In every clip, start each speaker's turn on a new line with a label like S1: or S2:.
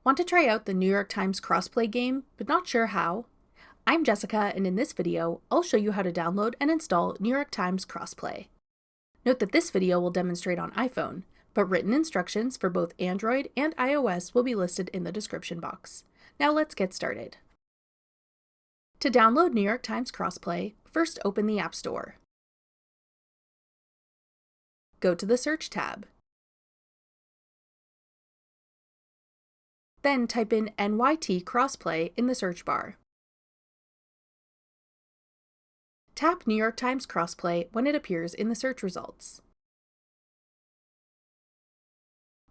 S1: Want to try out the New York Times Crossplay game, but not sure how? I'm Jessica, and in this video, I'll show you how to download and install New York Times Crossplay. Note that this video will demonstrate on iPhone, but written instructions for both Android and iOS will be listed in the description box. Now let's get started. To download New York Times Crossplay, first open the App Store. Go to the Search tab. Then type in NYT Crossplay in the search bar. Tap New York Times Crossplay when it appears in the search results.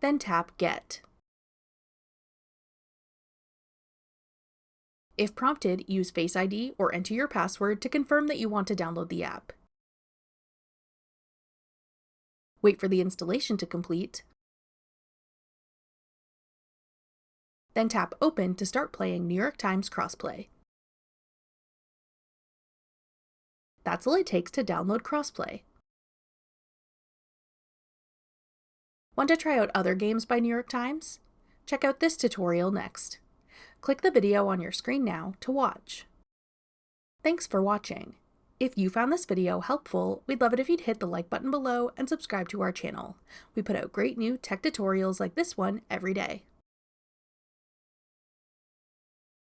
S1: Then tap Get. If prompted, use Face ID or enter your password to confirm that you want to download the app. Wait for the installation to complete. Then tap Open to start playing New York Times Crossplay. That's all it takes to download Crossplay. Want to try out other games by New York Times? Check out this tutorial next. Click the video on your screen now to watch. Thanks for watching. If you found this video helpful, we'd love it if you'd hit the like button below and subscribe to our channel. We put out great new tech tutorials like this one every day.